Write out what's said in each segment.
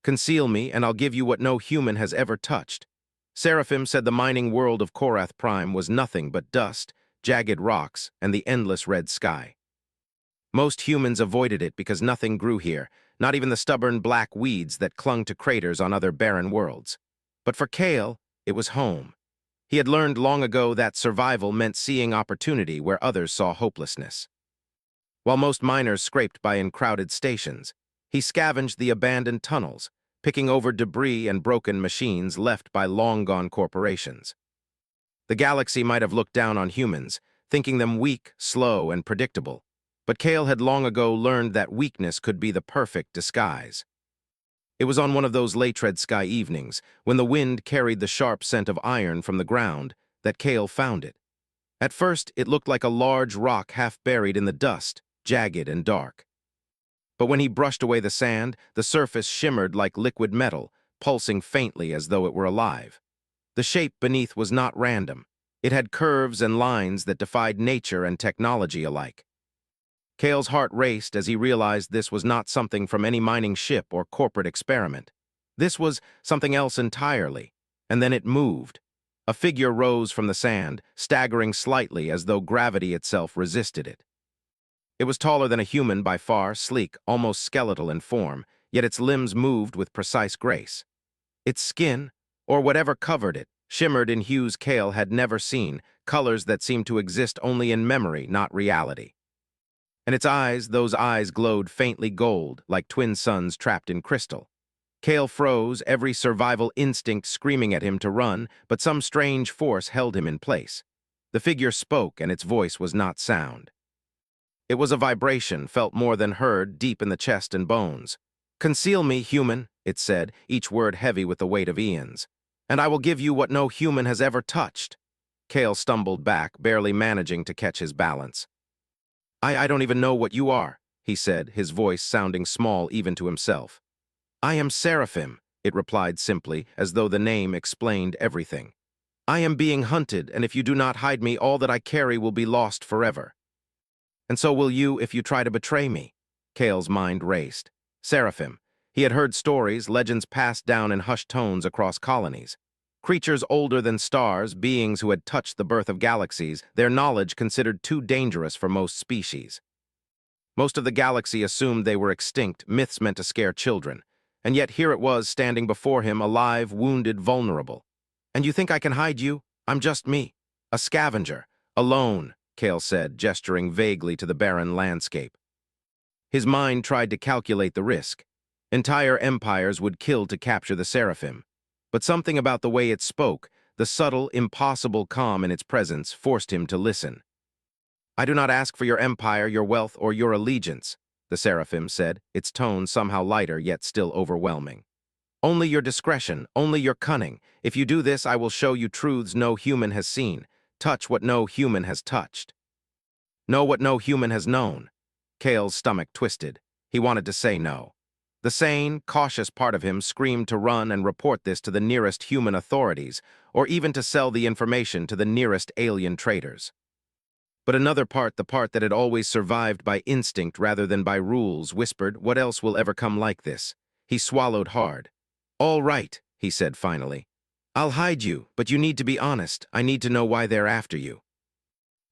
Conceal me, and I'll give you what no human has ever touched. Seraphim said the mining world of Korath Prime was nothing but dust, jagged rocks, and the endless red sky. Most humans avoided it because nothing grew here, not even the stubborn black weeds that clung to craters on other barren worlds. But for Kale, it was home. He had learned long ago that survival meant seeing opportunity where others saw hopelessness. While most miners scraped by in crowded stations, he scavenged the abandoned tunnels, picking over debris and broken machines left by long-gone corporations. The galaxy might have looked down on humans, thinking them weak, slow, and predictable, but Kale had long ago learned that weakness could be the perfect disguise. It was on one of those late-red sky evenings, when the wind carried the sharp scent of iron from the ground, that Kale found it. At first, it looked like a large rock half buried in the dust, jagged and dark. But when he brushed away the sand, the surface shimmered like liquid metal, pulsing faintly as though it were alive. The shape beneath was not random. It had curves and lines that defied nature and technology alike. Kale's heart raced as he realized this was not something from any mining ship or corporate experiment. This was something else entirely, and then it moved. A figure rose from the sand, staggering slightly as though gravity itself resisted it. It was taller than a human by far, sleek, almost skeletal in form, yet its limbs moved with precise grace. Its skin, or whatever covered it, shimmered in hues Kale had never seen, colors that seemed to exist only in memory, not reality. And its eyes, those eyes glowed faintly gold, like twin suns trapped in crystal. Kale froze, every survival instinct screaming at him to run, but some strange force held him in place. The figure spoke, and its voice was not sound. It was a vibration, felt more than heard, deep in the chest and bones. "Conceal me, human," it said, each word heavy with the weight of eons, "and I will give you what no human has ever touched." Kale stumbled back, barely managing to catch his balance. I don't even know what you are," he said, his voice sounding small even to himself. "I am Seraphim," it replied simply, as though the name explained everything. "I am being hunted, and if you do not hide me, all that I carry will be lost forever." "And so will you if you try to betray me." Kale's mind raced. Seraphim. He had heard stories, legends passed down in hushed tones across colonies. Creatures older than stars, beings who had touched the birth of galaxies, their knowledge considered too dangerous for most species. Most of the galaxy assumed they were extinct, myths meant to scare children. And yet here it was, standing before him, alive, wounded, vulnerable. "And you think I can hide you? I'm just me. A scavenger. Alone," Kale said, gesturing vaguely to the barren landscape. His mind tried to calculate the risk. Entire empires would kill to capture the Seraphim. But something about the way it spoke, the subtle, impossible calm in its presence, forced him to listen. "I do not ask for your empire, your wealth, or your allegiance," the Seraphim said, its tone somehow lighter yet still overwhelming. "Only your discretion, only your cunning. If you do this, I will show you truths no human has seen, touch what no human has touched. Know what no human has known." Kale's stomach twisted. He wanted to say no. The sane, cautious part of him screamed to run and report this to the nearest human authorities, or even to sell the information to the nearest alien traders. But another part, the part that had always survived by instinct rather than by rules, whispered, "What else will ever come like this?" He swallowed hard. "All right," he said finally. "I'll hide you, but you need to be honest. I need to know why they're after you."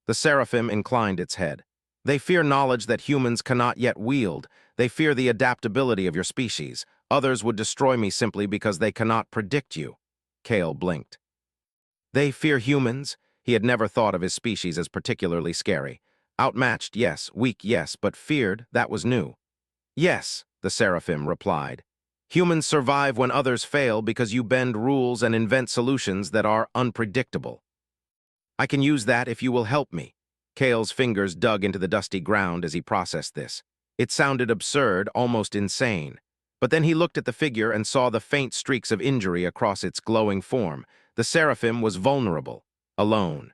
The Seraphim inclined its head. "They fear knowledge that humans cannot yet wield. They fear the adaptability of your species. Others would destroy me simply because they cannot predict you." Kale blinked. "They fear humans?" He had never thought of his species as particularly scary. Outmatched, yes. Weak, yes. But feared, that was new. "Yes," the Seraphim replied. "Humans survive when others fail because you bend rules and invent solutions that are unpredictable. I can use that if you will help me." Kale's fingers dug into the dusty ground as he processed this. It sounded absurd, almost insane. But then he looked at the figure and saw the faint streaks of injury across its glowing form. The Seraphim was vulnerable, alone.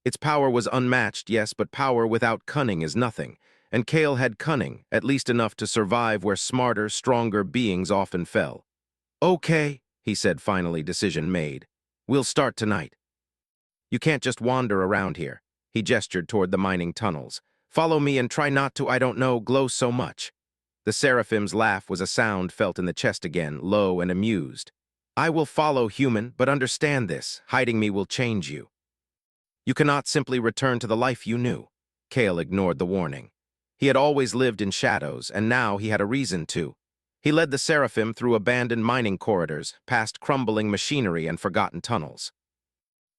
Its power was unmatched, yes, but power without cunning is nothing. And Kale had cunning, at least enough to survive where smarter, stronger beings often fell. "Okay," he said finally, decision made. "We'll start tonight. You can't just wander around here." He gestured toward the mining tunnels. "Follow me and try not to, I don't know, glow so much." The Seraphim's laugh was a sound felt in the chest again, low and amused. I will follow, human, but understand this. Hiding me will change you. You cannot simply return to the life you knew. Kale ignored the warning. He had always lived in shadows, and now he had a reason to. He led the Seraphim through abandoned mining corridors, past crumbling machinery and forgotten tunnels.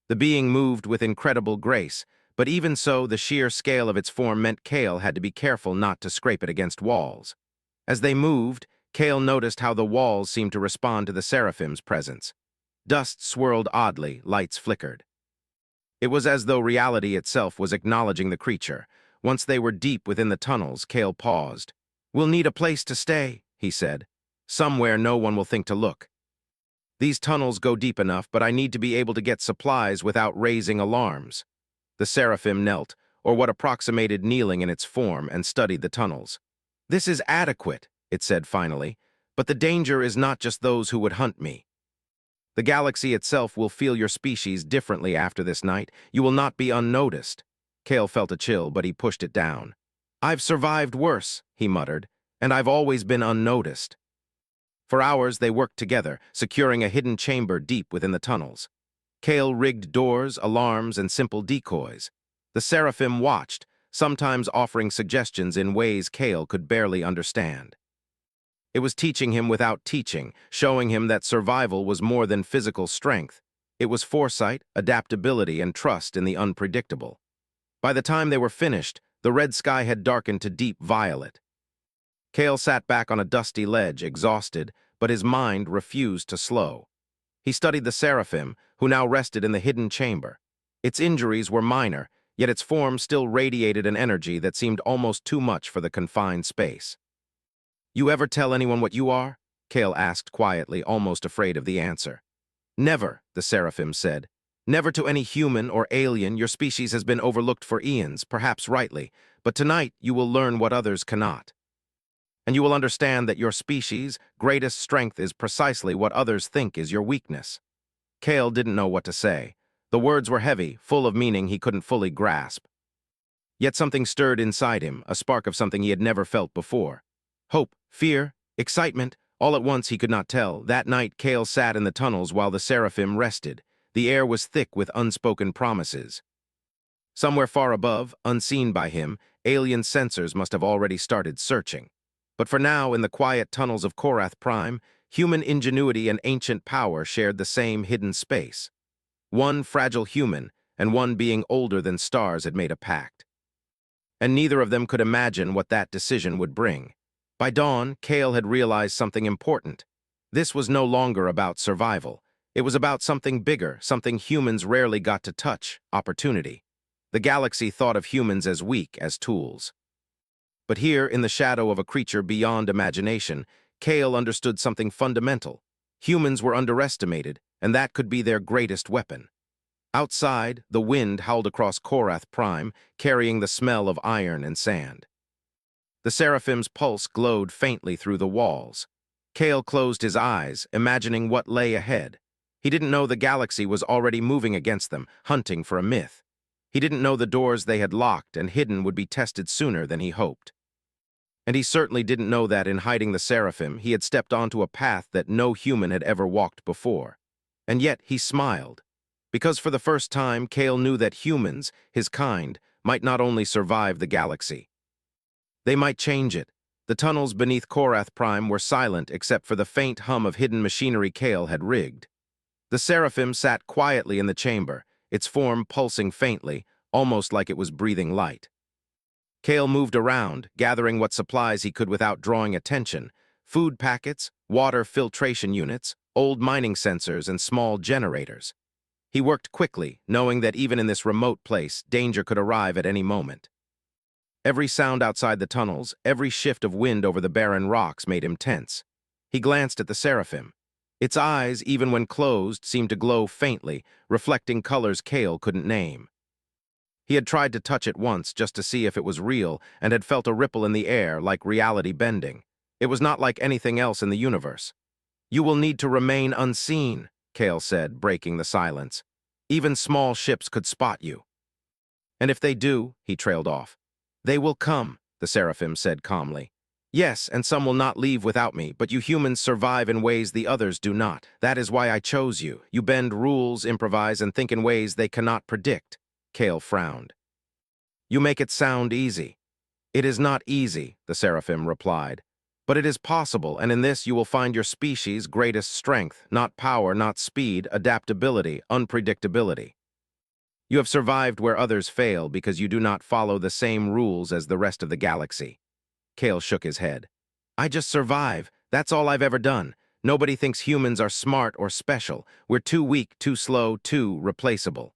The being moved with incredible grace, but even so, the sheer scale of its form meant Kale had to be careful not to scrape it against walls. As they moved, Kale noticed how the walls seemed to respond to the Seraphim's presence. Dust swirled oddly, lights flickered. It was as though reality itself was acknowledging the creature. Once they were deep within the tunnels, Kale paused. We'll need a place to stay, he said. Somewhere no one will think to look. These tunnels go deep enough, but I need to be able to get supplies without raising alarms. The Seraphim knelt, or what approximated kneeling in its form, and studied the tunnels. This is adequate, it said finally, but the danger is not just those who would hunt me. The galaxy itself will feel your species differently after this night. You will not be unnoticed. Kale felt a chill, but he pushed it down. I've survived worse, he muttered, and I've always been unnoticed. For hours they worked together, securing a hidden chamber deep within the tunnels. Kale rigged doors, alarms, and simple decoys. The Seraphim watched, sometimes offering suggestions in ways Kale could barely understand. It was teaching him without teaching, showing him that survival was more than physical strength. It was foresight, adaptability, and trust in the unpredictable. By the time they were finished, the red sky had darkened to deep violet. Kale sat back on a dusty ledge, exhausted, but his mind refused to slow. He studied the Seraphim, who now rested in the hidden chamber. Its injuries were minor, yet its form still radiated an energy that seemed almost too much for the confined space. You ever tell anyone what you are? Kale asked quietly, almost afraid of the answer. Never, the Seraphim said. Never to any human or alien. Your species has been overlooked for eons, perhaps rightly, but tonight you will learn what others cannot. And you will understand that your species' greatest strength is precisely what others think is your weakness. Kale didn't know what to say. The words were heavy, full of meaning he couldn't fully grasp. Yet something stirred inside him, a spark of something he had never felt before. Hope, fear, excitement, all at once he could not tell. That night, Kale sat in the tunnels while the Seraphim rested. The air was thick with unspoken promises. Somewhere far above, unseen by him, alien sensors must have already started searching. But for now, in the quiet tunnels of Korath Prime, human ingenuity and ancient power shared the same hidden space. One fragile human and one being older than stars had made a pact. And neither of them could imagine what that decision would bring. By dawn, Kale had realized something important. This was no longer about survival. It was about something bigger, something humans rarely got to touch: opportunity. The galaxy thought of humans as weak, as tools. But here, in the shadow of a creature beyond imagination, Kale understood something fundamental. Humans were underestimated, and that could be their greatest weapon. Outside, the wind howled across Korath Prime, carrying the smell of iron and sand. The Seraphim's pulse glowed faintly through the walls. Kale closed his eyes, imagining what lay ahead. He didn't know the galaxy was already moving against them, hunting for a myth. He didn't know the doors they had locked and hidden would be tested sooner than he hoped. And he certainly didn't know that in hiding the Seraphim, he had stepped onto a path that no human had ever walked before. And yet he smiled, because for the first time, Kale knew that humans, his kind, might not only survive the galaxy. They might change it. The tunnels beneath Korath Prime were silent except for the faint hum of hidden machinery Kale had rigged. The Seraphim sat quietly in the chamber, its form pulsing faintly, almost like it was breathing light. Kale moved around, gathering what supplies he could without drawing attention: food packets, water filtration units, old mining sensors, and small generators. He worked quickly, knowing that even in this remote place, danger could arrive at any moment. Every sound outside the tunnels, every shift of wind over the barren rocks made him tense. He glanced at the Seraphim. Its eyes, even when closed, seemed to glow faintly, reflecting colors Kale couldn't name. He had tried to touch it once just to see if it was real and had felt a ripple in the air, like reality bending. It was not like anything else in the universe. You will need to remain unseen, Kale said, breaking the silence. Even small ships could spot you. And if they do, he trailed off. They will come, the Seraphim said calmly. Yes, and some will not leave without me, but you humans survive in ways the others do not. That is why I chose you. You bend rules, improvise, and think in ways they cannot predict. Kale frowned. You make it sound easy. It is not easy, the Seraphim replied. But it is possible, and in this you will find your species' greatest strength, not power, not speed, adaptability, unpredictability. You have survived where others fail because you do not follow the same rules as the rest of the galaxy. Kale shook his head. I just survive. That's all I've ever done. Nobody thinks humans are smart or special. We're too weak, too slow, too replaceable.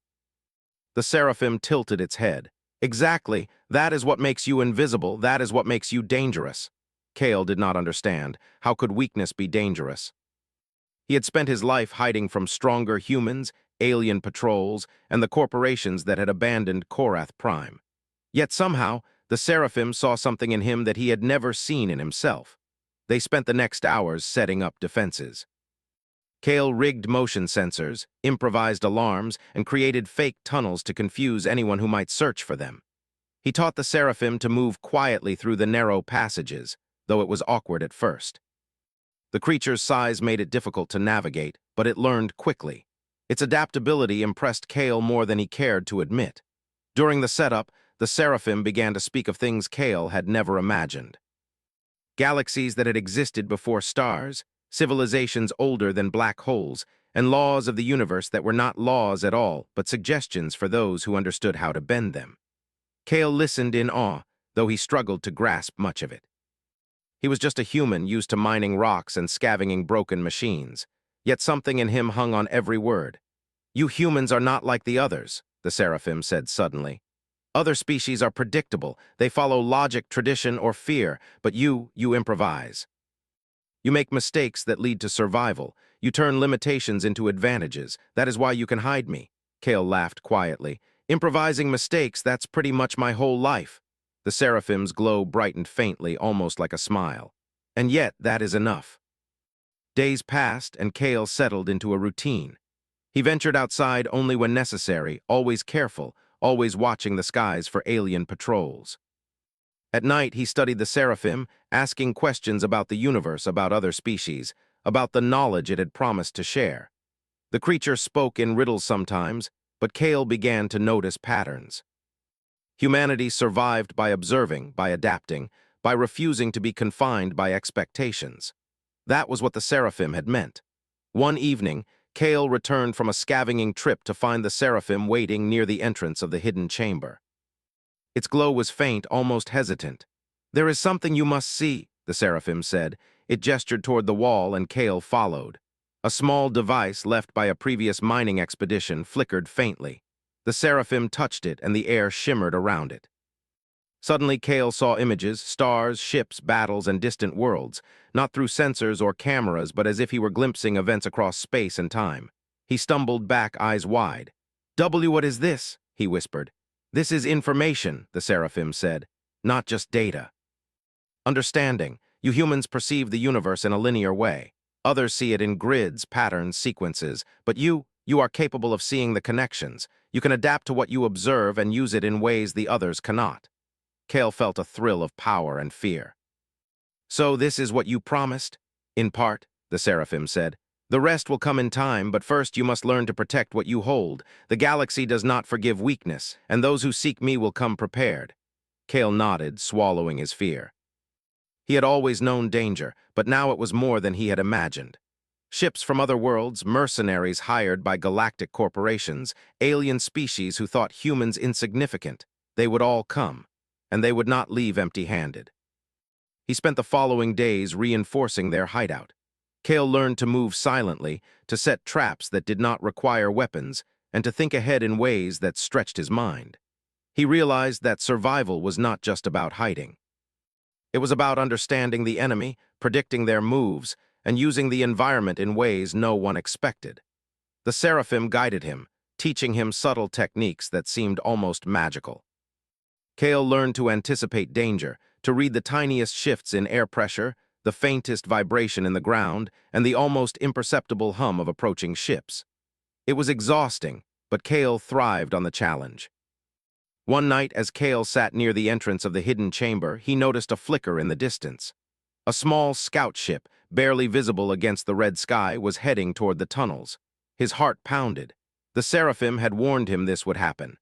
The Seraphim tilted its head. Exactly. That is what makes you invisible. That is what makes you dangerous. Kale did not understand. How could weakness be dangerous? He had spent his life hiding from stronger humans, alien patrols, and the corporations that had abandoned Korath Prime. Yet somehow, the Seraphim saw something in him that he had never seen in himself. They spent the next hours setting up defenses. Kale rigged motion sensors, improvised alarms, and created fake tunnels to confuse anyone who might search for them. He taught the Seraphim to move quietly through the narrow passages, though it was awkward at first. The creature's size made it difficult to navigate, but it learned quickly. Its adaptability impressed Kale more than he cared to admit. During the setup, the Seraphim began to speak of things Kale had never imagined. Galaxies that had existed before stars, civilizations older than black holes, and laws of the universe that were not laws at all, but suggestions for those who understood how to bend them. Kale listened in awe, though he struggled to grasp much of it. He was just a human used to mining rocks and scavenging broken machines, yet something in him hung on every word. You humans are not like the others, the Seraphim said suddenly. Other species are predictable. They follow logic, tradition, or fear, but you improvise. You make mistakes that lead to survival. You turn limitations into advantages. That is why you can hide me. Kale laughed quietly. Improvising mistakes, that's pretty much my whole life. The Seraphim's glow brightened faintly, almost like a smile. And yet, that is enough. Days passed, and Kale settled into a routine. He ventured outside only when necessary, always careful, always watching the skies for alien patrols. At night, he studied the Seraphim, asking questions about the universe, about other species, about the knowledge it had promised to share. The creature spoke in riddles sometimes, but Kale began to notice patterns. Humanity survived by observing, by adapting, by refusing to be confined by expectations. That was what the Seraphim had meant. One evening, Kale returned from a scavenging trip to find the Seraphim waiting near the entrance of the hidden chamber. Its glow was faint, almost hesitant. There is something you must see, the Seraphim said. It gestured toward the wall, and Kale followed. A small device left by a previous mining expedition flickered faintly. The Seraphim touched it, and the air shimmered around it. Suddenly, Kale saw images, stars, ships, battles, and distant worlds, not through sensors or cameras, but as if he were glimpsing events across space and time. He stumbled back, eyes wide. What is this? He whispered. This is information, the Seraphim said, not just data. Understanding. You humans perceive the universe in a linear way. Others see it in grids, patterns, sequences, but you are capable of seeing the connections. You can adapt to what you observe and use it in ways the others cannot. Kale felt a thrill of power and fear. So this is what you promised? In part, the Seraphim said. The rest will come in time, but first you must learn to protect what you hold. The galaxy does not forgive weakness, and those who seek me will come prepared. Kale nodded, swallowing his fear. He had always known danger, but now it was more than he had imagined. Ships from other worlds, mercenaries hired by galactic corporations, alien species who thought humans insignificant. They would all come, and they would not leave empty-handed. He spent the following days reinforcing their hideout. Kale learned to move silently, to set traps that did not require weapons, and to think ahead in ways that stretched his mind. He realized that survival was not just about hiding. It was about understanding the enemy, predicting their moves, and using the environment in ways no one expected. The Seraphim guided him, teaching him subtle techniques that seemed almost magical. Kale learned to anticipate danger, to read the tiniest shifts in air pressure, the faintest vibration in the ground, and the almost imperceptible hum of approaching ships. It was exhausting, but Kale thrived on the challenge. One night, as Kale sat near the entrance of the hidden chamber, he noticed a flicker in the distance. A small scout ship, barely visible against the red sky, was heading toward the tunnels. His heart pounded. The Seraphim had warned him this would happen.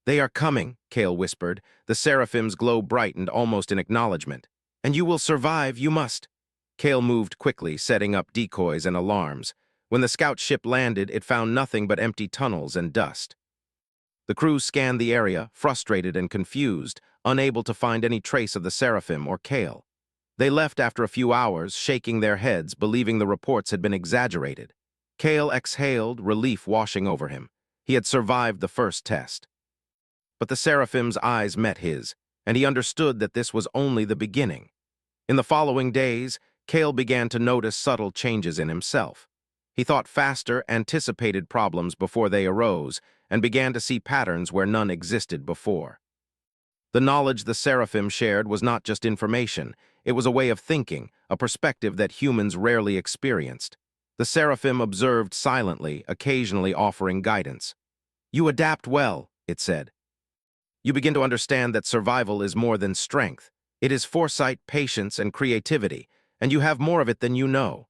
"They are coming," Kale whispered. The Seraphim's glow brightened almost in acknowledgement. "And you will survive, you must." Kale moved quickly, setting up decoys and alarms. When the scout ship landed, it found nothing but empty tunnels and dust. The crew scanned the area, frustrated and confused, unable to find any trace of the Seraphim or Kale. They left after a few hours, shaking their heads, believing the reports had been exaggerated. Kale exhaled, relief washing over him. He had survived the first test. But the Seraphim's eyes met his, and he understood that this was only the beginning. In the following days, Kale began to notice subtle changes in himself. He thought faster, anticipated problems before they arose, and began to see patterns where none existed before. The knowledge the Seraphim shared was not just information, it was a way of thinking, a perspective that humans rarely experienced. The Seraphim observed silently, occasionally offering guidance. "You adapt well," it said. "You begin to understand that survival is more than strength. It is foresight, patience, and creativity, and you have more of it than you know."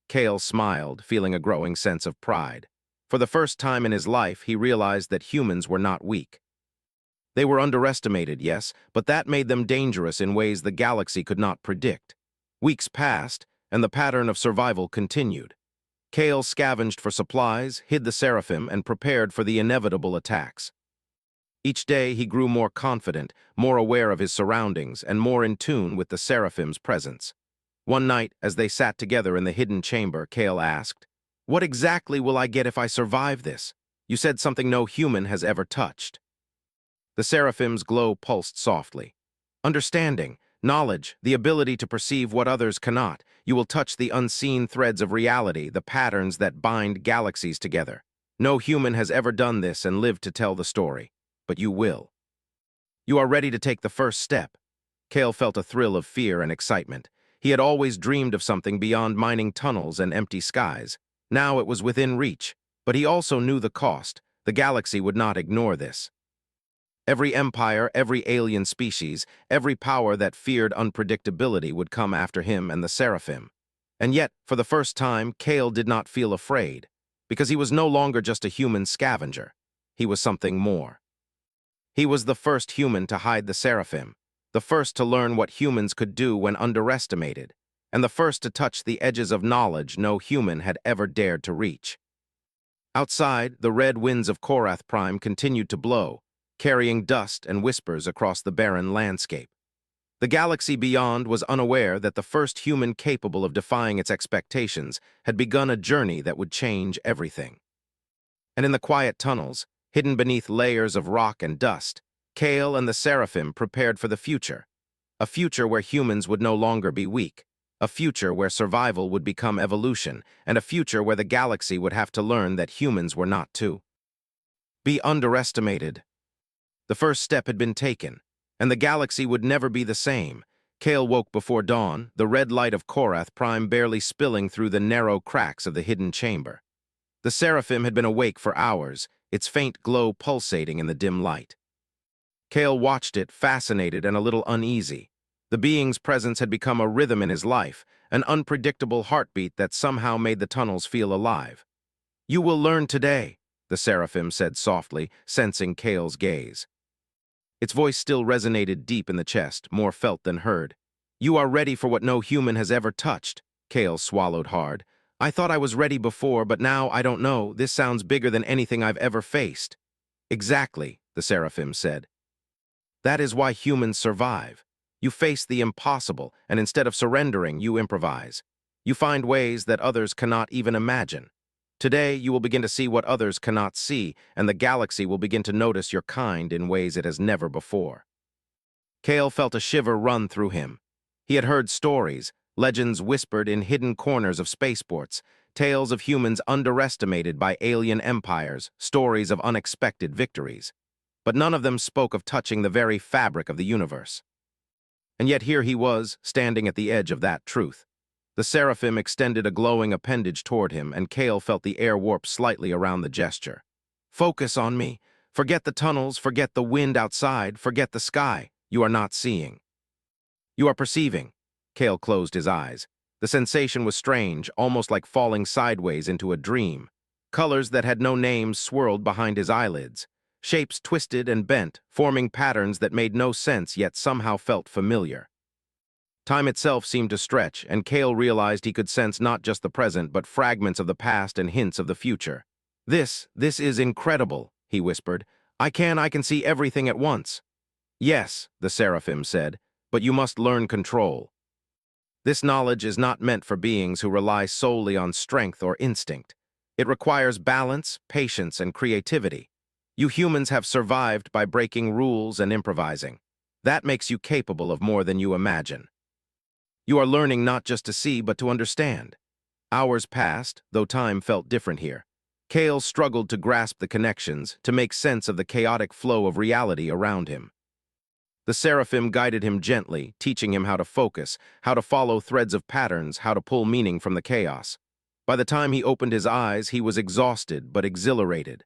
Kale smiled, feeling a growing sense of pride. For the first time in his life, he realized that humans were not weak. They were underestimated, yes, but that made them dangerous in ways the galaxy could not predict. Weeks passed, and the pattern of survival continued. Kale scavenged for supplies, hid the Seraphim, and prepared for the inevitable attacks. Each day he grew more confident, more aware of his surroundings, and more in tune with the Seraphim's presence. One night, as they sat together in the hidden chamber, Kale asked, "What exactly will I get if I survive this? You said something no human has ever touched." The Seraphim's glow pulsed softly. "Understanding, knowledge, the ability to perceive what others cannot. You will touch the unseen threads of reality, the patterns that bind galaxies together. No human has ever done this and lived to tell the story. But you will. You are ready to take the first step." Kale felt a thrill of fear and excitement. He had always dreamed of something beyond mining tunnels and empty skies. Now it was within reach, but he also knew the cost. The galaxy would not ignore this. Every empire, every alien species, every power that feared unpredictability would come after him and the Seraphim. And yet, for the first time, Kale did not feel afraid, because he was no longer just a human scavenger. He was something more. He was the first human to hide the Seraphim, the first to learn what humans could do when underestimated, and the first to touch the edges of knowledge no human had ever dared to reach. Outside, the red winds of Korath Prime continued to blow, carrying dust and whispers across the barren landscape. The galaxy beyond was unaware that the first human capable of defying its expectations had begun a journey that would change everything. And in the quiet tunnels, hidden beneath layers of rock and dust, Kale and the Seraphim prepared for the future. A future where humans would no longer be weak. A future where survival would become evolution, and a future where the galaxy would have to learn that humans were not to be underestimated. The first step had been taken, and the galaxy would never be the same. Kale woke before dawn, the red light of Korath Prime barely spilling through the narrow cracks of the hidden chamber. The Seraphim had been awake for hours, its faint glow pulsating in the dim light. Kale watched it, fascinated and a little uneasy. The being's presence had become a rhythm in his life, an unpredictable heartbeat that somehow made the tunnels feel alive. "You will learn today," the Seraphim said softly, sensing Kale's gaze. Its voice still resonated deep in the chest, more felt than heard. "You are ready for what no human has ever touched." Kale swallowed hard. "I thought I was ready before, but now I don't know. This sounds bigger than anything I've ever faced." "Exactly," the Seraphim said. "That is why humans survive. You face the impossible, and instead of surrendering, you improvise. You find ways that others cannot even imagine. Today, you will begin to see what others cannot see, and the galaxy will begin to notice your kind in ways it has never before." Kale felt a shiver run through him. He had heard stories, legends whispered in hidden corners of spaceports, tales of humans underestimated by alien empires, stories of unexpected victories. But none of them spoke of touching the very fabric of the universe. And yet here he was, standing at the edge of that truth. The Seraphim extended a glowing appendage toward him, and Kale felt the air warp slightly around the gesture. "Focus on me. Forget the tunnels, forget the wind outside, forget the sky. You are not seeing. You are perceiving." Kale closed his eyes. The sensation was strange, almost like falling sideways into a dream. Colors that had no names swirled behind his eyelids. Shapes twisted and bent, forming patterns that made no sense yet somehow felt familiar. Time itself seemed to stretch, and Kale realized he could sense not just the present but fragments of the past and hints of the future. This is incredible," he whispered. I can see everything at once." "Yes," the Seraphim said, "but you must learn control. This knowledge is not meant for beings who rely solely on strength or instinct. It requires balance, patience, and creativity. You humans have survived by breaking rules and improvising. That makes you capable of more than you imagine. You are learning not just to see, but to understand." Hours passed, though time felt different here. Kale struggled to grasp the connections, to make sense of the chaotic flow of reality around him. The Seraphim guided him gently, teaching him how to focus, how to follow threads of patterns, how to pull meaning from the chaos. By the time he opened his eyes, he was exhausted but exhilarated.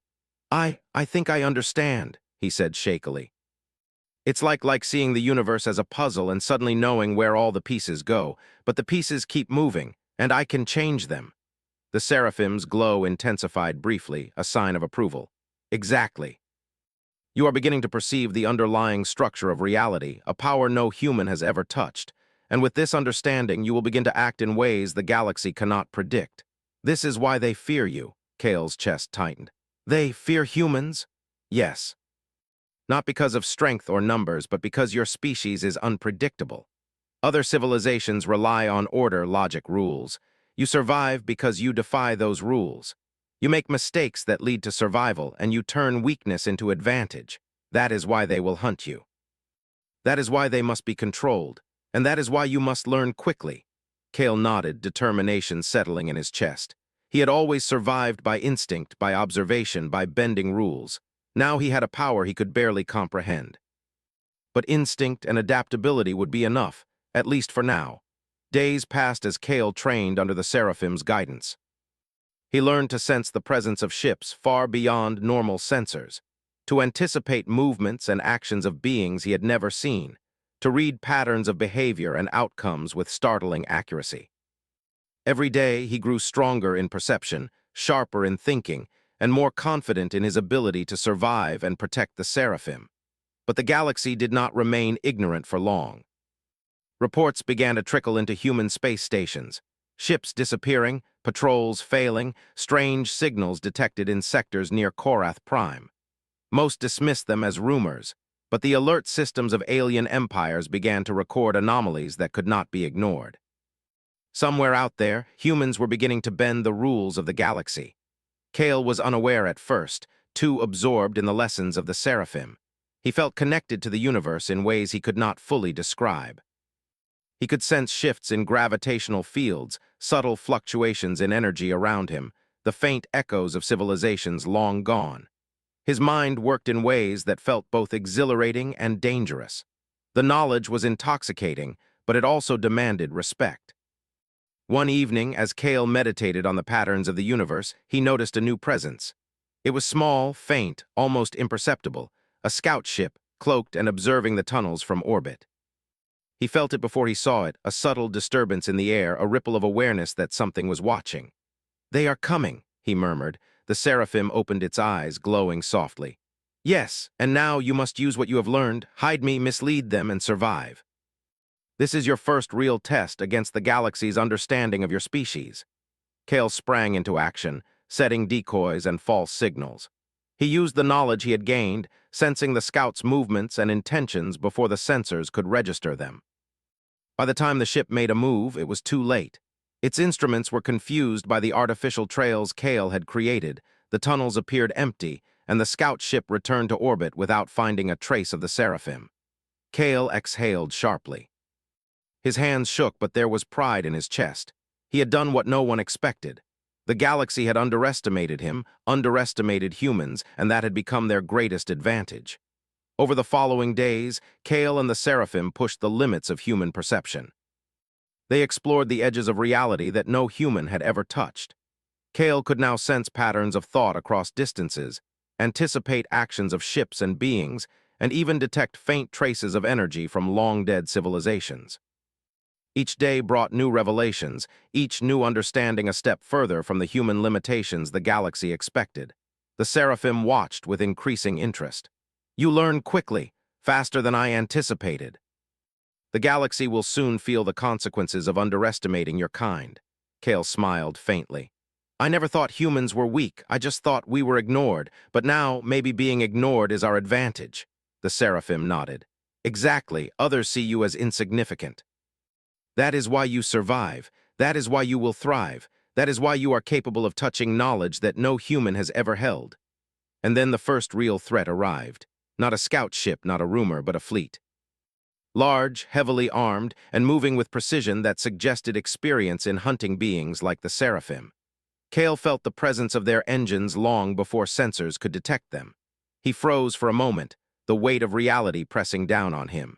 I think I understand," he said shakily. "It's like seeing the universe as a puzzle and suddenly knowing where all the pieces go, but the pieces keep moving, and I can change them." The Seraphim's glow intensified briefly, a sign of approval. "Exactly. You are beginning to perceive the underlying structure of reality, a power no human has ever touched. And with this understanding, you will begin to act in ways the galaxy cannot predict. This is why they fear you." Kale's chest tightened. "They fear humans?" "Yes. Not because of strength or numbers, but because your species is unpredictable. Other civilizations rely on order, logic, rules. You survive because you defy those rules. You make mistakes that lead to survival, and you turn weakness into advantage. That is why they will hunt you. That is why they must be controlled, and that is why you must learn quickly." Kale nodded, determination settling in his chest. He had always survived by instinct, by observation, by bending rules. Now he had a power he could barely comprehend. But instinct and adaptability would be enough, at least for now. Days passed as Kale trained under the Seraphim's guidance. He learned to sense the presence of ships far beyond normal sensors, to anticipate movements and actions of beings he had never seen, to read patterns of behavior and outcomes with startling accuracy. Every day he grew stronger in perception, sharper in thinking, and more confident in his ability to survive and protect the Seraphim. But the galaxy did not remain ignorant for long. Reports began to trickle into human space stations. Ships disappearing, patrols failing, strange signals detected in sectors near Korath Prime. Most dismissed them as rumors, but the alert systems of alien empires began to record anomalies that could not be ignored. Somewhere out there, humans were beginning to bend the rules of the galaxy. Kale was unaware at first, too absorbed in the lessons of the Seraphim. He felt connected to the universe in ways he could not fully describe. He could sense shifts in gravitational fields, subtle fluctuations in energy around him, the faint echoes of civilizations long gone. His mind worked in ways that felt both exhilarating and dangerous. The knowledge was intoxicating, but it also demanded respect. One evening, as Kale meditated on the patterns of the universe, he noticed a new presence. It was small, faint, almost imperceptible, a scout ship, cloaked and observing the tunnels from orbit. He felt it before he saw it, a subtle disturbance in the air, a ripple of awareness that something was watching. "They are coming," he murmured. The Seraphim opened its eyes, glowing softly. "Yes, and now you must use what you have learned, hide me, mislead them, and survive. This is your first real test against the galaxy's understanding of your species." Kale sprang into action, setting decoys and false signals. He used the knowledge he had gained, sensing the scouts' movements and intentions before the sensors could register them. By the time the ship made a move, it was too late. Its instruments were confused by the artificial trails Kale had created, the tunnels appeared empty, and the scout ship returned to orbit without finding a trace of the Seraphim. Kale exhaled sharply. His hands shook, but there was pride in his chest. He had done what no one expected. The galaxy had underestimated him, underestimated humans, and that had become their greatest advantage. Over the following days, Kale and the Seraphim pushed the limits of human perception. They explored the edges of reality that no human had ever touched. Kale could now sense patterns of thought across distances, anticipate actions of ships and beings, and even detect faint traces of energy from long-dead civilizations. Each day brought new revelations, each new understanding a step further from the human limitations the galaxy expected. The Seraphim watched with increasing interest. You learn quickly, faster than I anticipated. The galaxy will soon feel the consequences of underestimating your kind. Kale smiled faintly. I never thought humans were weak, I just thought we were ignored, but now maybe being ignored is our advantage. The Seraphim nodded. Exactly, others see you as insignificant. That is why you survive. That is why you will thrive. That is why you are capable of touching knowledge that no human has ever held. And then the first real threat arrived. Not a scout ship, not a rumor, but a fleet. Large, heavily armed, and moving with precision that suggested experience in hunting beings like the Seraphim. Kale felt the presence of their engines long before sensors could detect them. He froze for a moment, the weight of reality pressing down on him.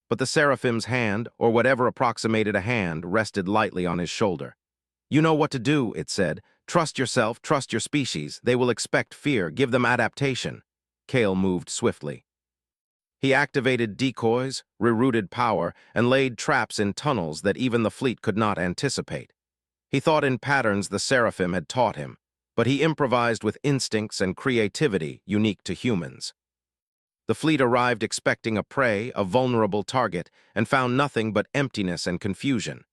But the Seraphim's hand, or whatever approximated a hand, rested lightly on his shoulder. You know what to do, it said. Trust yourself, trust your species. They will expect fear, give them adaptation. Kale moved swiftly. He activated decoys, rerouted power, and laid traps in tunnels that even the fleet could not anticipate. He thought in patterns the Seraphim had taught him, but he improvised with instincts and creativity unique to humans. The fleet arrived expecting a prey, a vulnerable target, and found nothing but emptiness and confusion.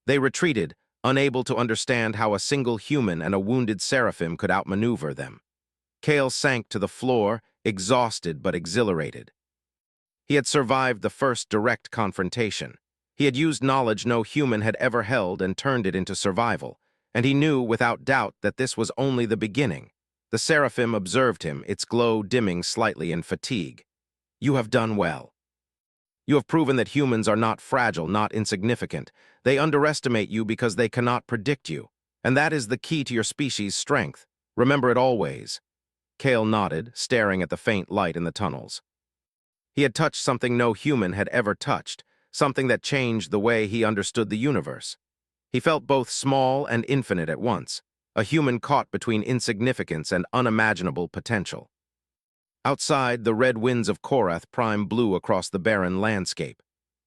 They retreated, unable to understand how a single human and a wounded Seraphim could outmaneuver them. Kale sank to the floor, exhausted but exhilarated. He had survived the first direct confrontation. He had used knowledge no human had ever held and turned it into survival, and he knew without doubt that this was only the beginning. The Seraphim observed him, its glow dimming slightly in fatigue. You have done well. You have proven that humans are not fragile, not insignificant. They underestimate you because they cannot predict you, and that is the key to your species' strength. Remember it always. Kale nodded, staring at the faint light in the tunnels. He had touched something no human had ever touched, something that changed the way he understood the universe. He felt both small and infinite at once, a human caught between insignificance and unimaginable potential. Outside, the red winds of Korath Prime blew across the barren landscape.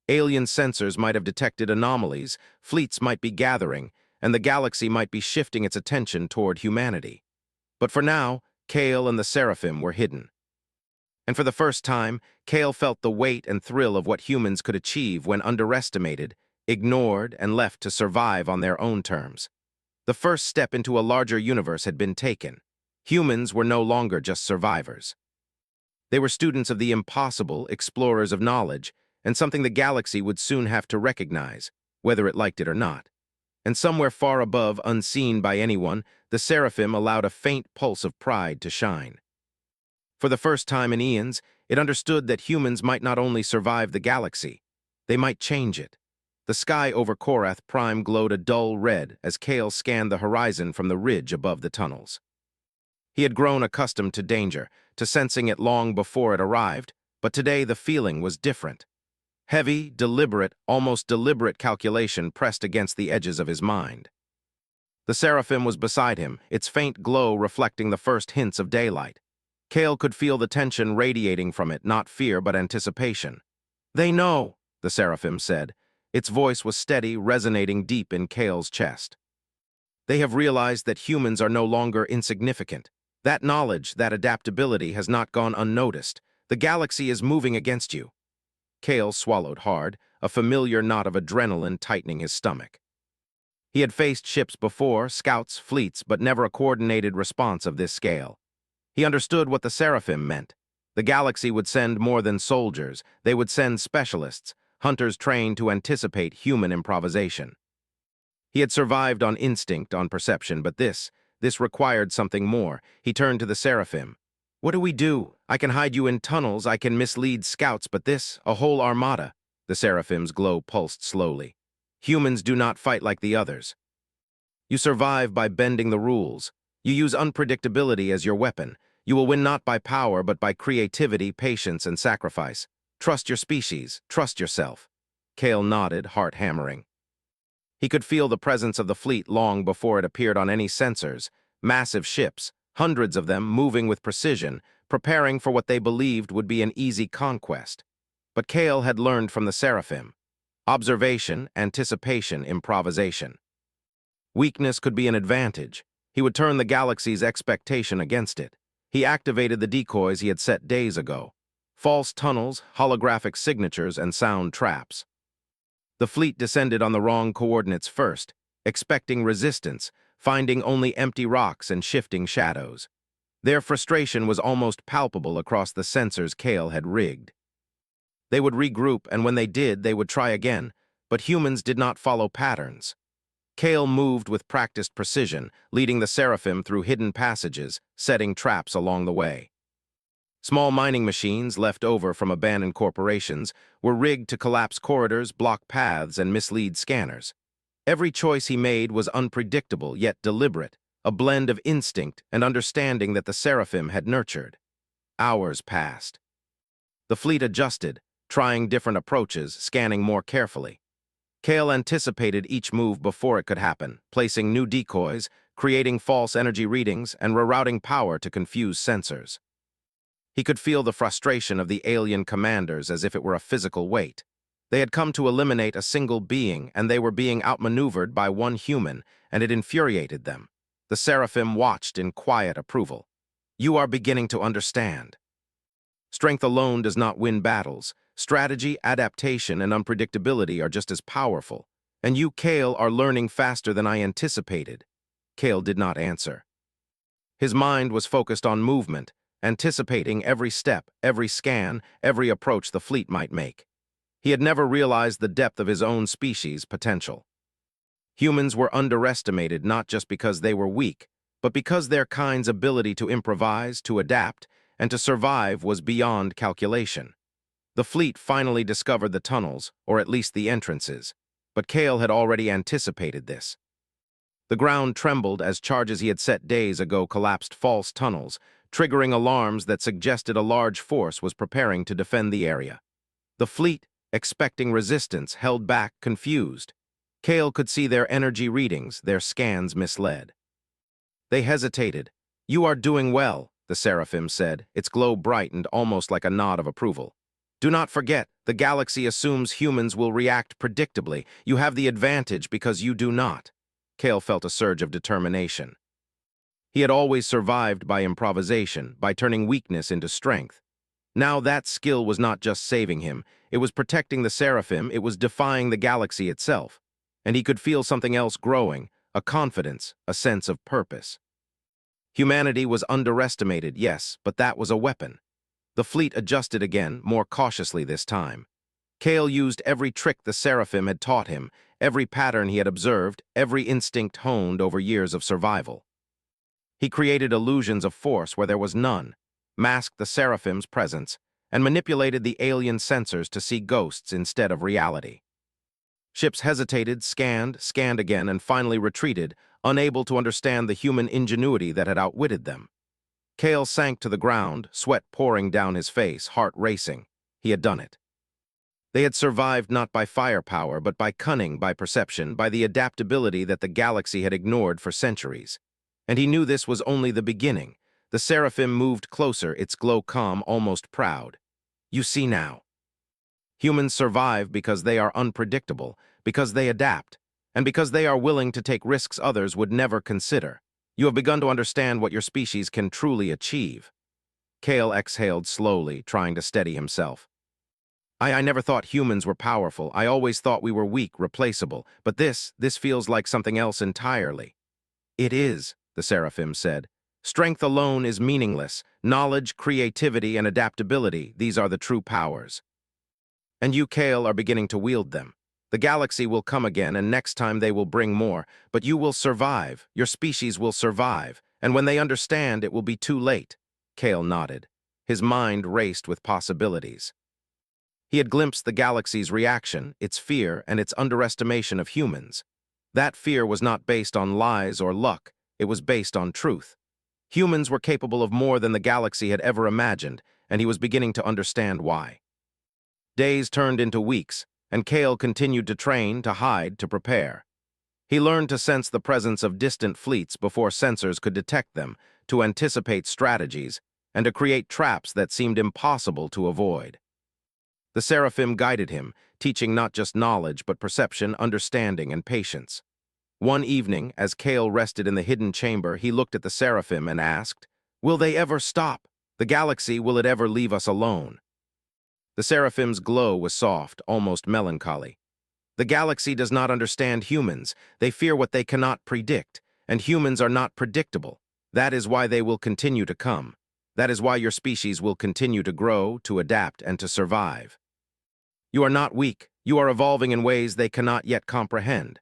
Alien sensors might have detected anomalies, fleets might be gathering, and the galaxy might be shifting its attention toward humanity. But for now, Kale and the Seraphim were hidden. And for the first time, Kale felt the weight and thrill of what humans could achieve when underestimated, ignored, and left to survive on their own terms. The first step into a larger universe had been taken. Humans were no longer just survivors. They were students of the impossible, explorers of knowledge, and something the galaxy would soon have to recognize, whether it liked it or not. And somewhere far above, unseen by anyone, the Seraphim allowed a faint pulse of pride to shine. For the first time in eons, it understood that humans might not only survive the galaxy, they might change it. The sky over Korath Prime glowed a dull red as Kale scanned the horizon from the ridge above the tunnels. He had grown accustomed to danger, to sensing it long before it arrived, but today the feeling was different. Heavy, deliberate, almost deliberate calculation pressed against the edges of his mind. The Seraphim was beside him, its faint glow reflecting the first hints of daylight. Kale could feel the tension radiating from it, not fear but anticipation. They know, the Seraphim said. Its voice was steady, resonating deep in Kale's chest. They have realized that humans are no longer insignificant. That knowledge, that adaptability has not gone unnoticed. The galaxy is moving against you. Kale swallowed hard, a familiar knot of adrenaline tightening his stomach. He had faced ships before, scouts, fleets, but never a coordinated response of this scale. He understood what the Seraphim meant. The galaxy would send more than soldiers. They would send specialists, hunters trained to anticipate human improvisation. He had survived on instinct, on perception, but this required something more. He turned to the Seraphim. What do we do? I can hide you in tunnels, I can mislead scouts, but this, a whole armada. The Seraphim's glow pulsed slowly. Humans do not fight like the others. You survive by bending the rules. You use unpredictability as your weapon. You will win not by power, but by creativity, patience, and sacrifice. Trust your species. Trust yourself. Kale nodded, heart hammering. He could feel the presence of the fleet long before it appeared on any sensors. Massive ships, hundreds of them moving with precision, preparing for what they believed would be an easy conquest. But Kale had learned from the Seraphim. Observation, anticipation, improvisation. Weakness could be an advantage. He would turn the galaxy's expectation against it. He activated the decoys he had set days ago. False tunnels, holographic signatures, and sound traps. The fleet descended on the wrong coordinates first, expecting resistance, finding only empty rocks and shifting shadows. Their frustration was almost palpable across the sensors Kale had rigged. They would regroup, and when they did, they would try again, but humans did not follow patterns. Kale moved with practiced precision, leading the Seraphim through hidden passages, setting traps along the way. Small mining machines, left over from abandoned corporations, were rigged to collapse corridors, block paths, and mislead scanners. Every choice he made was unpredictable yet deliberate, a blend of instinct and understanding that the Seraphim had nurtured. Hours passed. The fleet adjusted, trying different approaches, scanning more carefully. Kale anticipated each move before it could happen, placing new decoys, creating false energy readings, and rerouting power to confuse sensors. He could feel the frustration of the alien commanders as if it were a physical weight. They had come to eliminate a single being, and they were being outmaneuvered by one human, and it infuriated them. The Seraphim watched in quiet approval. "You are beginning to understand. Strength alone does not win battles. Strategy, adaptation, and unpredictability are just as powerful. And you, Kale, are learning faster than I anticipated." Kale did not answer. His mind was focused on movement, anticipating every step, every scan, every approach the fleet might make. He had never realized the depth of his own species' potential. Humans were underestimated not just because they were weak, but because their kind's ability to improvise, to adapt, and to survive was beyond calculation. The fleet finally discovered the tunnels, or at least the entrances, but Kale had already anticipated this. The ground trembled as charges he had set days ago collapsed false tunnels, triggering alarms that suggested a large force was preparing to defend the area. The fleet, expecting resistance, held back, confused. Kale could see their energy readings, their scans misled. They hesitated. "You are doing well," the Seraphim said, its glow brightened almost like a nod of approval. "Do not forget, the galaxy assumes humans will react predictably. You have the advantage because you do not." Kale felt a surge of determination. He had always survived by improvisation, by turning weakness into strength. Now that skill was not just saving him, it was protecting the Seraphim, it was defying the galaxy itself. And he could feel something else growing, a confidence, a sense of purpose. Humanity was underestimated, yes, but that was a weapon. The fleet adjusted again, more cautiously this time. Kale used every trick the Seraphim had taught him, every pattern he had observed, every instinct honed over years of survival. He created illusions of force where there was none, masked the Seraphim's presence, and manipulated the alien sensors to see ghosts instead of reality. Ships hesitated, scanned again, and finally retreated, unable to understand the human ingenuity that had outwitted them. Kale sank to the ground, sweat pouring down his face, heart racing. He had done it. They had survived not by firepower, but by cunning, by perception, by the adaptability that the galaxy had ignored for centuries. And he knew this was only the beginning. The Seraphim moved closer, its glow calm, almost proud. "You see now. Humans survive because they are unpredictable, because they adapt, and because they are willing to take risks others would never consider. You have begun to understand what your species can truly achieve." Kale exhaled slowly, trying to steady himself. I never thought humans were powerful. I always thought we were weak, replaceable. But this feels like something else entirely." "It is," the Seraphim said. "Strength alone is meaningless. Knowledge, creativity, and adaptability, these are the true powers. And you, Kale, are beginning to wield them. The galaxy will come again, and next time they will bring more. But you will survive. Your species will survive. And when they understand, it will be too late." Kale nodded. His mind raced with possibilities. He had glimpsed the galaxy's reaction, its fear, and its underestimation of humans. That fear was not based on lies or luck. It was based on truth. Humans were capable of more than the galaxy had ever imagined, and he was beginning to understand why. Days turned into weeks, and Kale continued to train, to hide, to prepare. He learned to sense the presence of distant fleets before sensors could detect them, to anticipate strategies, and to create traps that seemed impossible to avoid. The Seraphim guided him, teaching not just knowledge but perception, understanding, and patience. One evening, as Kale rested in the hidden chamber, he looked at the Seraphim and asked, "Will they ever stop? The galaxy, will it ever leave us alone?" The Seraphim's glow was soft, almost melancholy. The galaxy does not understand humans. They fear what they cannot predict, and humans are not predictable. That is why they will continue to come. That is why your species will continue to grow, to adapt, and to survive. You are not weak. You are evolving in ways they cannot yet comprehend.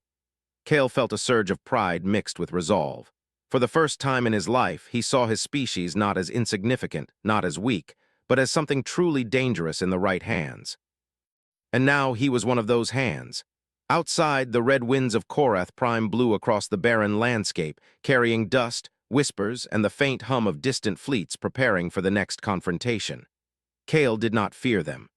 Kale felt a surge of pride mixed with resolve. For the first time in his life, he saw his species not as insignificant, not as weak, but as something truly dangerous in the right hands. And now he was one of those hands. Outside, the red winds of Korath Prime blew across the barren landscape, carrying dust, whispers, and the faint hum of distant fleets preparing for the next confrontation. Kale did not fear them.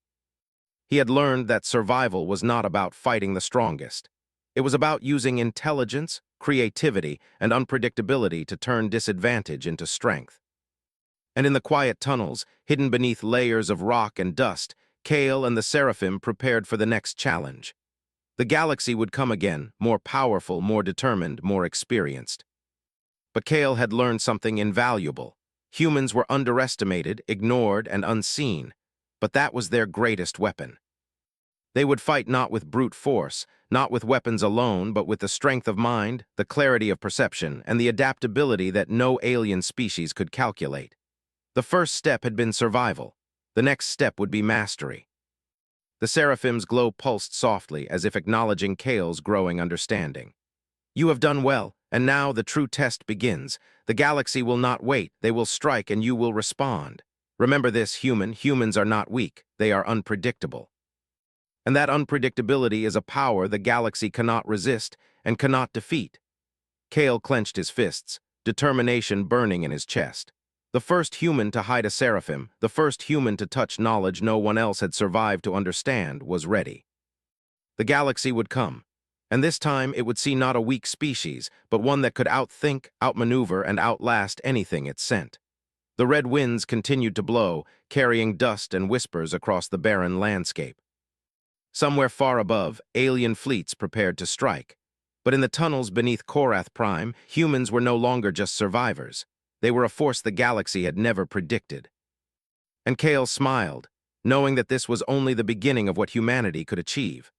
He had learned that survival was not about fighting the strongest. It was about using intelligence, creativity, and unpredictability to turn disadvantage into strength. And in the quiet tunnels, hidden beneath layers of rock and dust, Kale and the Seraphim prepared for the next challenge. The galaxy would come again, more powerful, more determined, more experienced. But Kale had learned something invaluable. Humans were underestimated, ignored, and unseen, but that was their greatest weapon. They would fight not with brute force, not with weapons alone, but with the strength of mind, the clarity of perception, and the adaptability that no alien species could calculate. The first step had been survival. The next step would be mastery. The Seraphim's glow pulsed softly, as if acknowledging Kale's growing understanding. "You have done well, and now the true test begins. The galaxy will not wait. They will strike, and you will respond. Remember this, human. Humans are not weak. They are unpredictable. And that unpredictability is a power the galaxy cannot resist and cannot defeat." Kale clenched his fists, determination burning in his chest. The first human to hide a Seraphim, the first human to touch knowledge no one else had survived to understand, was ready. The galaxy would come, and this time it would see not a weak species, but one that could outthink, outmaneuver, and outlast anything it sent. The red winds continued to blow, carrying dust and whispers across the barren landscape. Somewhere far above, alien fleets prepared to strike. But in the tunnels beneath Korath Prime, humans were no longer just survivors. They were a force the galaxy had never predicted. And Kale smiled, knowing that this was only the beginning of what humanity could achieve.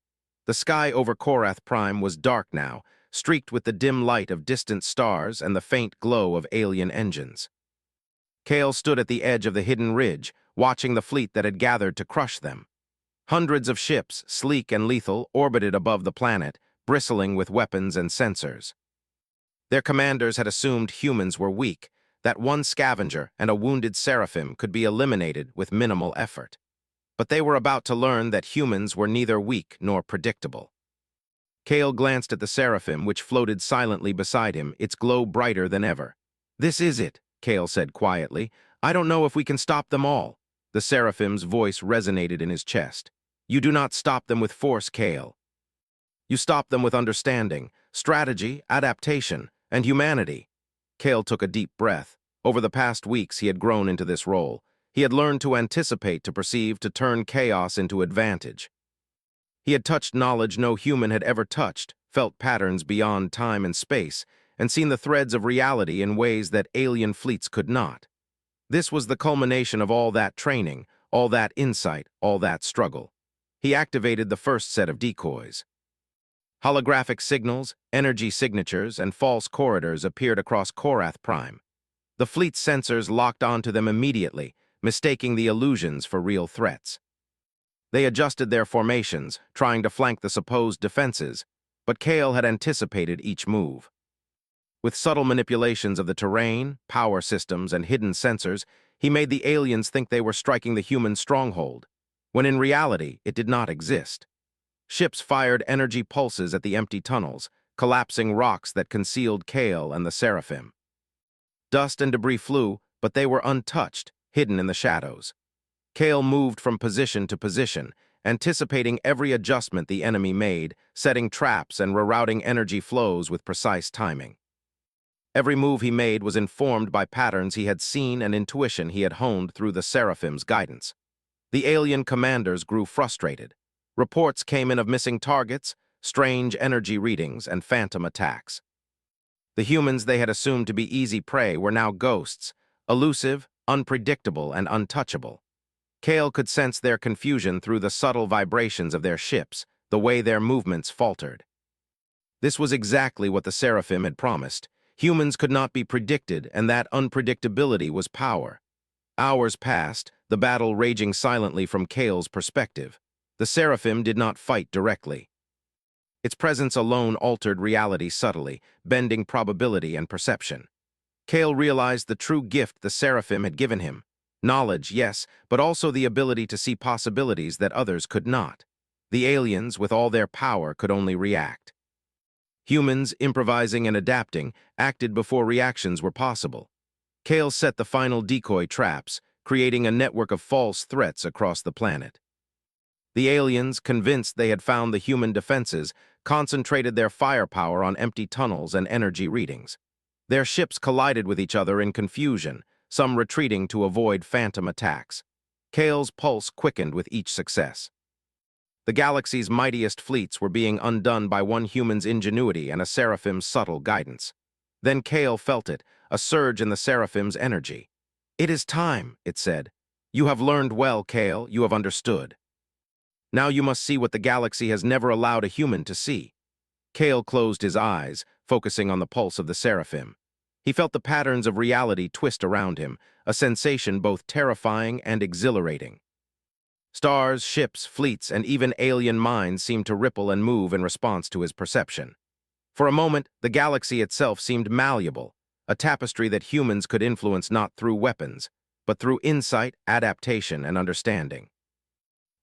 The sky over Korath Prime was dark now, streaked with the dim light of distant stars and the faint glow of alien engines. Kale stood at the edge of the hidden ridge, watching the fleet that had gathered to crush them. Hundreds of ships, sleek and lethal, orbited above the planet, bristling with weapons and sensors. Their commanders had assumed humans were weak, that one scavenger and a wounded Seraphim could be eliminated with minimal effort. But they were about to learn that humans were neither weak nor predictable. Kale glanced at the Seraphim, which floated silently beside him, its glow brighter than ever. "This is it," Kale said quietly. "I don't know if we can stop them all." The Seraphim's voice resonated in his chest. "You do not stop them with force, Kale. You stop them with understanding, strategy, adaptation, and humanity." Kale took a deep breath. Over the past weeks, he had grown into this role. He had learned to anticipate, to perceive, to turn chaos into advantage. He had touched knowledge no human had ever touched, felt patterns beyond time and space, and seen the threads of reality in ways that alien fleets could not. This was the culmination of all that training, all that insight, all that struggle. He activated the first set of decoys. Holographic signals, energy signatures, and false corridors appeared across Korath Prime. The fleet's sensors locked onto them immediately, mistaking the illusions for real threats. They adjusted their formations, trying to flank the supposed defenses, but Kale had anticipated each move. With subtle manipulations of the terrain, power systems, and hidden sensors, he made the aliens think they were striking the human stronghold, when in reality it did not exist. Ships fired energy pulses at the empty tunnels, collapsing rocks that concealed Kale and the Seraphim. Dust and debris flew, but they were untouched, hidden in the shadows. Kale moved from position to position, anticipating every adjustment the enemy made, setting traps and rerouting energy flows with precise timing. Every move he made was informed by patterns he had seen and intuition he had honed through the Seraphim's guidance. The alien commanders grew frustrated. Reports came in of missing targets, strange energy readings, and phantom attacks. The humans they had assumed to be easy prey were now ghosts, elusive, unpredictable, and untouchable. Kale could sense their confusion through the subtle vibrations of their ships, the way their movements faltered. This was exactly what the Seraphim had promised. Humans could not be predicted, and that unpredictability was power. Hours passed, the battle raging silently from Kale's perspective. The Seraphim did not fight directly. Its presence alone altered reality subtly, bending probability and perception. Kale realized the true gift the Seraphim had given him. Knowledge, yes, but also the ability to see possibilities that others could not. The aliens, with all their power, could only react. Humans, improvising and adapting, acted before reactions were possible. Kale set the final decoy traps, creating a network of false threats across the planet. The aliens, convinced they had found the human defenses, concentrated their firepower on empty tunnels and energy readings. Their ships collided with each other in confusion, some retreating to avoid phantom attacks. Kale's pulse quickened with each success. The galaxy's mightiest fleets were being undone by one human's ingenuity and a Seraphim's subtle guidance. Then Kale felt it, a surge in the Seraphim's energy. "It is time," it said. "You have learned well, Kale, you have understood. Now you must see what the galaxy has never allowed a human to see." Kale closed his eyes, focusing on the pulse of the Seraphim. He felt the patterns of reality twist around him, a sensation both terrifying and exhilarating. Stars, ships, fleets, and even alien minds seemed to ripple and move in response to his perception. For a moment, the galaxy itself seemed malleable, a tapestry that humans could influence not through weapons, but through insight, adaptation, and understanding.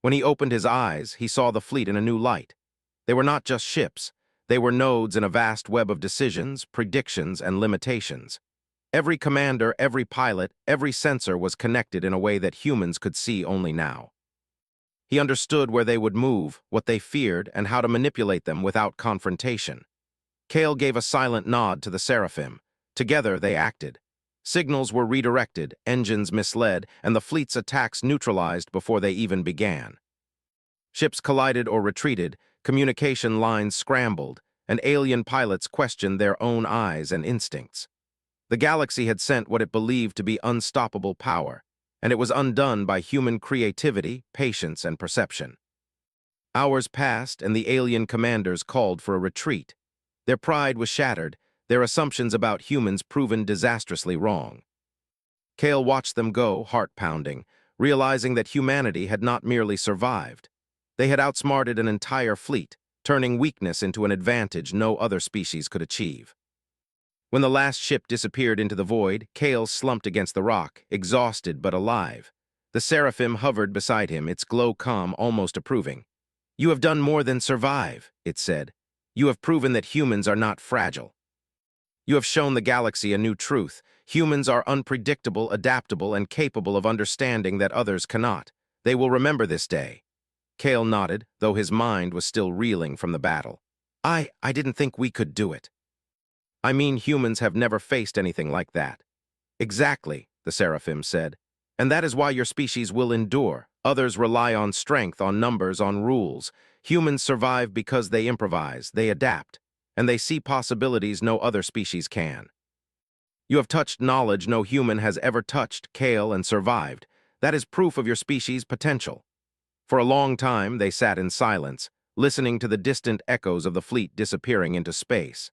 When he opened his eyes, he saw the fleet in a new light. They were not just ships. They were nodes in a vast web of decisions, predictions, and limitations. Every commander, every pilot, every sensor was connected in a way that humans could see only now. He understood where they would move, what they feared, and how to manipulate them without confrontation. Kale gave a silent nod to the Seraphim. Together they acted. Signals were redirected, engines misled, and the fleet's attacks neutralized before they even began. Ships collided or retreated, communication lines scrambled, and alien pilots questioned their own eyes and instincts. The galaxy had sent what it believed to be unstoppable power, and it was undone by human creativity, patience, and perception. Hours passed, and the alien commanders called for a retreat. Their pride was shattered, their assumptions about humans proven disastrously wrong. Kale watched them go, heart-pounding, realizing that humanity had not merely survived. They had outsmarted an entire fleet, turning weakness into an advantage no other species could achieve. When the last ship disappeared into the void, Kale slumped against the rock, exhausted but alive. The Seraphim hovered beside him, its glow calm, almost approving. "You have done more than survive," it said. "You have proven that humans are not fragile. You have shown the galaxy a new truth. Humans are unpredictable, adaptable, and capable of understanding that others cannot. They will remember this day." Kale nodded, though his mind was still reeling from the battle. I didn't think we could do it." "I mean, humans have never faced anything like that." "Exactly," the Seraphim said. "And that is why your species will endure. Others rely on strength, on numbers, on rules. Humans survive because they improvise, they adapt, and they see possibilities no other species can. You have touched knowledge no human has ever touched, Kale, and survived. That is proof of your species' potential." For a long time, they sat in silence, listening to the distant echoes of the fleet disappearing into space.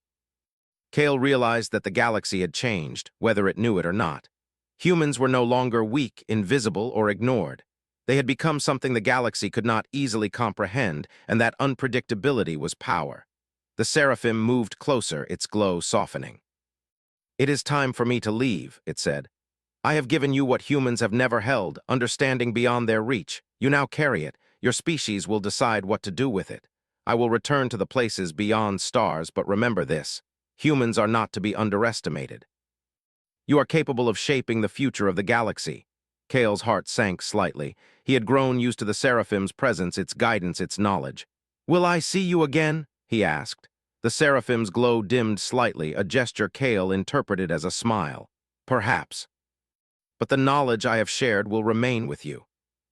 Kale realized that the galaxy had changed, whether it knew it or not. Humans were no longer weak, invisible, or ignored. They had become something the galaxy could not easily comprehend, and that unpredictability was power. The Seraphim moved closer, its glow softening. "It is time for me to leave," it said. "I have given you what humans have never held, understanding beyond their reach. You now carry it. Your species will decide what to do with it. I will return to the places beyond stars, but remember this. Humans are not to be underestimated. You are capable of shaping the future of the galaxy." Kale's heart sank slightly. He had grown used to the Seraphim's presence, its guidance, its knowledge. "Will I see you again?" he asked. The Seraphim's glow dimmed slightly, a gesture Kale interpreted as a smile. "Perhaps. But the knowledge I have shared will remain with you."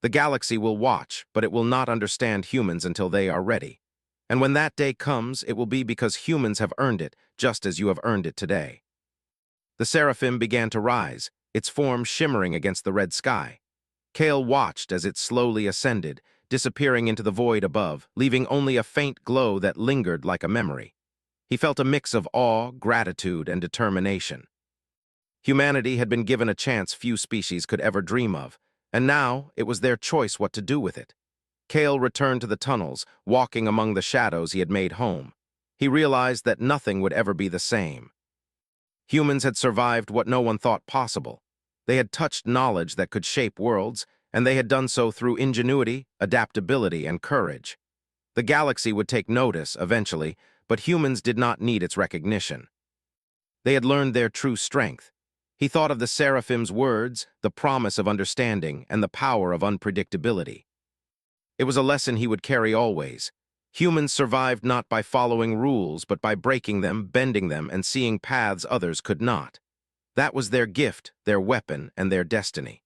The galaxy will watch, but it will not understand humans until they are ready. And when that day comes, it will be because humans have earned it, just as you have earned it today. The Seraphim began to rise, its form shimmering against the red sky. Kale watched as it slowly ascended, disappearing into the void above, leaving only a faint glow that lingered like a memory. He felt a mix of awe, gratitude, and determination. Humanity had been given a chance few species could ever dream of, and now it was their choice what to do with it. Kale returned to the tunnels, walking among the shadows he had made home. He realized that nothing would ever be the same. Humans had survived what no one thought possible. They had touched knowledge that could shape worlds, and they had done so through ingenuity, adaptability, and courage. The galaxy would take notice eventually, but humans did not need its recognition. They had learned their true strength. He thought of the Seraphim's words, the promise of understanding, and the power of unpredictability. It was a lesson he would carry always. Humans survived not by following rules, but by breaking them, bending them, and seeing paths others could not. That was their gift, their weapon, and their destiny.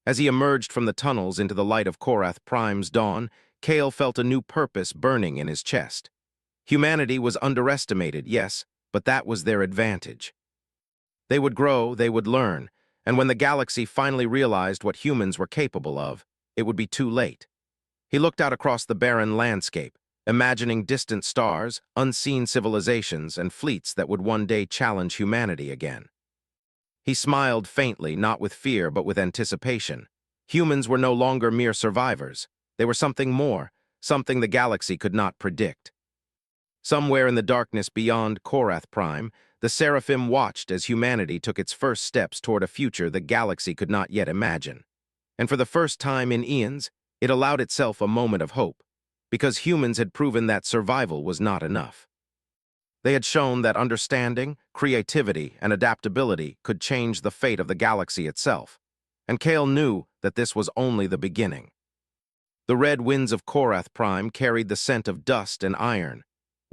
As he emerged from the tunnels into the light of Korath Prime's dawn, Kale felt a new purpose burning in his chest. Humanity was underestimated, yes, but that was their advantage. They would grow, they would learn, and when the galaxy finally realized what humans were capable of, it would be too late. He looked out across the barren landscape, imagining distant stars, unseen civilizations, and fleets that would one day challenge humanity again. He smiled faintly, not with fear but with anticipation. Humans were no longer mere survivors. They were something more, something the galaxy could not predict. Somewhere in the darkness beyond Korath Prime, the Seraphim watched as humanity took its first steps toward a future the galaxy could not yet imagine. And for the first time in eons, it allowed itself a moment of hope, because humans had proven that survival was not enough. They had shown that understanding, creativity, and adaptability could change the fate of the galaxy itself, and Kale knew that this was only the beginning. The red winds of Korath Prime carried the scent of dust and iron,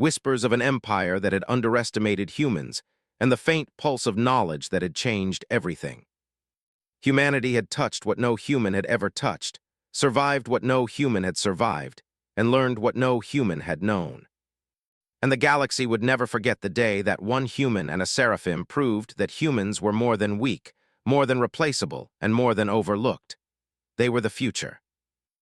whispers of an empire that had underestimated humans, and the faint pulse of knowledge that had changed everything. Humanity had touched what no human had ever touched, survived what no human had survived, and learned what no human had known. And the galaxy would never forget the day that one human and a Seraphim proved that humans were more than weak, more than replaceable, and more than overlooked. They were the future.